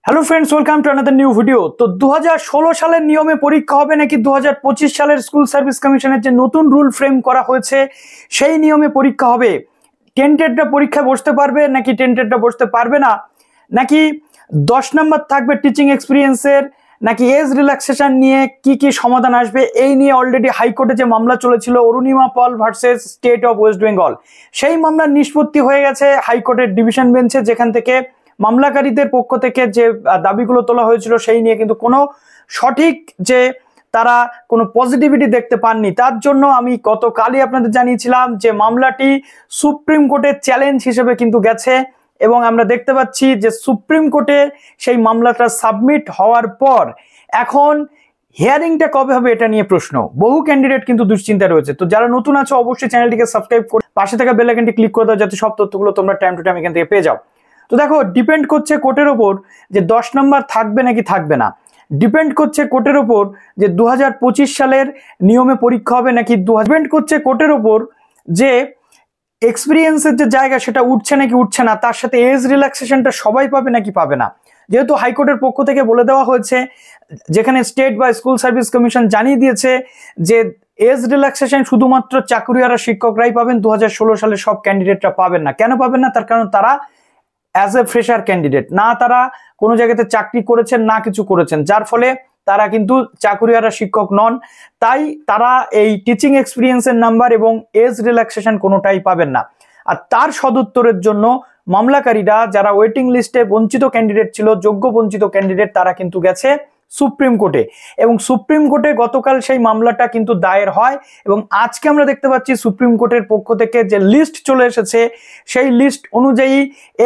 Hello friends, welcome to another new video. তো 2016 সালের নিয়মে পরীক্ষা হবে নাকি 2025 সালের স্কুল সার্ভিস কমিশনের যে নতুন রুল ফ্রেম করা হয়েছে সেই নিয়মে পরীক্ষা হবে? টেন্টেডরা পরীক্ষায় বসতে পারবে নাকি টেন্টেডরা বসতে পারবে না, নাকি 10 নম্বর থাকবে টিচিং এক্সপিরিয়েন্সের, নাকি এজ রিল্যাক্সেশন নিয়ে কি কি সমাধান আসবে? এই নিয়ে অলরেডি হাইকোর্টে যে মামলা চলেছিল Arunima Paul versus state of West Bengal, সেই মামলার নিষ্পত্তি হয়ে গেছে হাইকোর্টের ডিভিশন বেঞ্চে, যেখান থেকে মামলাকারীদের পক্ষ থেকে যে দাবিগুলো তোলা হয়েছিল সেই নিয়ে কিন্তু কোনো সঠিক যে তারা কোনো পজিটিভিটি দেখতে পাননি। তার জন্য আমি গতকালই আপনাদের জানিয়েছিলাম যে মামলাটি সুপ্রিম কোর্টে চ্যালেঞ্জ হিসেবে কিন্তু গেছে, এবং আমরা দেখতে পাচ্ছি যে সুপ্রিম কোর্টে সেই মামলাটা সাবমিট হওয়ার পর এখন হিয়ারিংটা কবে হবে এটা নিয়ে প্রশ্ন। বহু ক্যান্ডিডেট কিন্তু দুশ্চিন্তা রয়েছে। তো যারা নতুন আছো অবশ্যই চ্যানেলটিকে সাবস্ক্রাইব করে পাশে থাকা বেল আইকনটি ক্লিক করে দাও, যাতে সব তথ্যগুলো তোমরা টাইম টু টাইম এখান থেকে পেয়ে যাও। তো দেখো, ডিপেন্ড করছে কোর্টের ওপর যে 10 নম্বর থাকবে নাকি থাকবে না। ডিপেন্ড করছে কোর্টের ওপর যে 2025 সালের নিয়মে পরীক্ষা হবে নাকি ডিপেন্ড করছে কোর্টের ওপর যে এক্সপিরিয়েন্সের যে জায়গা সেটা উঠছে নাকি উঠছে না, তার সাথে এজ রিল্যাক্সেশনটা সবাই পাবে নাকি পাবে না। যেহেতু হাইকোর্টের পক্ষ থেকে বলে দেওয়া হয়েছে, যেখানে স্টেট বা স্কুল সার্ভিস কমিশন জানিয়ে দিয়েছে যে এজ রিল্যাক্সেশন শুধুমাত্র চাকুরিয়ারা শিক্ষকরাই পাবেন, 2016 সালে সব ক্যান্ডিডেটরা পাবেন না। কেন পাবেন না? তার কারণ তারা অ্যাজ এ ফ্রেশার ক্যান্ডিডেট, না তারা কোনো জায়গাতে চাকরি করেছেন না কিছু করেছেন, যার ফলে তারা কিন্তু চাকুরিয়ারা শিক্ষক নন। তাই তারা এই টিচিং এক্সপিরিয়েন্সের নাম্বার এবং এজ রিল্যাক্সেশন কোনোটাই পাবেন না। আর তার সদুত্তরের জন্য মামলাকারীরা যারা ওয়েটিং লিস্টে বঞ্চিত ক্যান্ডিডেট ছিল, যোগ্য বঞ্চিত ক্যান্ডিডেট, তারা কিন্তু গেছে সুপ্রিম কোর্টে, এবং সুপ্রিম কোর্টে গতকাল সেই মামলাটা কিন্তু দায়ের হয়। এবং আজকে আমরা দেখতে পাচ্ছি সুপ্রিম কোর্টের পক্ষ থেকে যে লিস্ট চলে এসেছে, সেই লিস্ট অনুযায়ী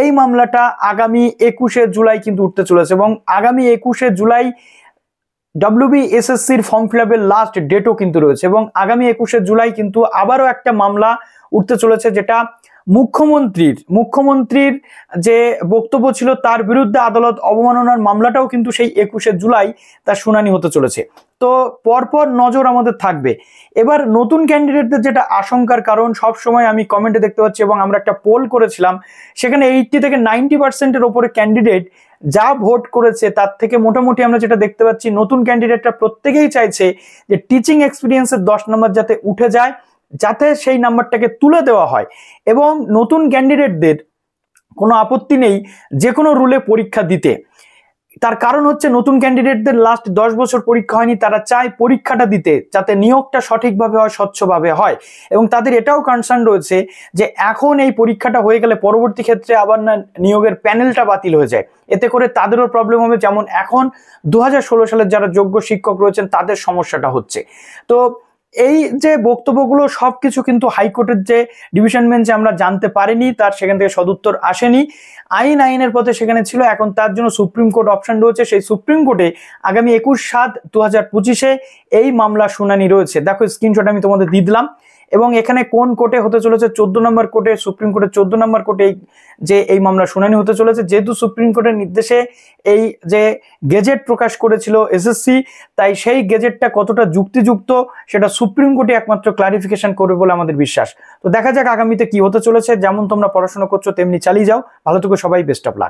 এই মামলাটা আগামী 21শে জুলাই কিন্তু উঠতে চলেছে, এবং আগামী 21শে জুলাই WBSSCর ফর্ম ফিল আপের লাস্ট ডেটও কিন্তু রয়েছে, এবং আগামী 21শে জুলাই কিন্তু আবারও একটা মামলা উঠতে চলেছে, যেটা মুখ্যমন্ত্রীর যে বক্তব্য ছিল তার বিরুদ্ধে আদালত অবমাননার মামলাটাও কিন্তু সেই 21শে জুলাই তার শুনানি হতে চলেছে। তো পরপর নজর আমাদের থাকবে। এবার নতুন ক্যান্ডিডেটদের যেটা আশঙ্কার কারণ, সব সময় আমি কমেন্টে দেখতে পাচ্ছি, এবং আমরা একটা পোল করেছিলাম, সেখানে 80 থেকে 90%-এর ওপরে ক্যান্ডিডেট যা ভোট করেছে তার থেকে মোটামুটি আমরা যেটা দেখতে পাচ্ছি, নতুন ক্যান্ডিডেটরা প্রত্যেকেই চাইছে যে টিচিং এক্সপিরিয়েন্সের 10 নম্বর যাতে উঠে যায়, যাতে সেই নাম্বারটাকে তুলে দেওয়া হয়। এবং নতুন ক্যান্ডিডেটদের কোনো আপত্তি নেই যে কোনো রুলে পরীক্ষা দিতে। তার কারণ হচ্ছে নতুন ক্যান্ডিডেটদের লাস্ট 10 বছর পরীক্ষা হয়নি, তারা চায় পরীক্ষাটা দিতে যাতে নিয়োগটা সঠিকভাবে হয়, স্বচ্ছভাবে হয়। এবং তাদের এটাও কনসার্ন রয়েছে যে এখন এই পরীক্ষাটা হয়ে গেলে পরবর্তী ক্ষেত্রে আবার না নিয়োগের প্যানেলটা বাতিল হয়ে যায়, এতে করে তাদেরও প্রবলেম হবে, যেমন এখন 2016 সালের যারা যোগ্য শিক্ষক রয়েছেন তাদের সমস্যাটা হচ্ছে। তো এই যে বক্তব্যগুলো সবকিছু কিন্তু হাইকোর্টের যে ডিভিশন বেঞ্চে আমরা জানতে পারিনি, তার সেখান থেকে সদুত্তর আসেনি। আইনের পথে সেখানে ছিল, এখন তার জন্য সুপ্রিম কোর্ট অপশন রয়েছে। সেই সুপ্রিম কোর্টে আগামী 21/7/2025 এই মামলা শুনানি রয়েছে। দেখো, স্ক্রিনশট আমি তোমাদের দিয়ে দিলাম। এবং এখানে কোন কোর্টে হতে চলেছে? 14 নম্বর কোর্টে, সুপ্রিম কোর্টের 14 নম্বর কোর্টে যে এই মামলা শুনানি হতে চলেছে। যেহেতু সুপ্রিম কোর্টের নির্দেশে এই যে গেজেট প্রকাশ করেছিল এসএসসি, তাই সেই গেজেটটা কতটা যুক্তিযুক্ত সেটা সুপ্রিম কোর্টে একমাত্র ক্লারিফিকেশন করবে বলে আমাদের বিশ্বাস। তো দেখা যাক আগামীতে কি হতে চলেছে। যেমন তোমরা পড়াশোনা করছো তেমনি চালিয়ে যাও। ভালো থেকো সবাই, বেস্ট অফ লাক।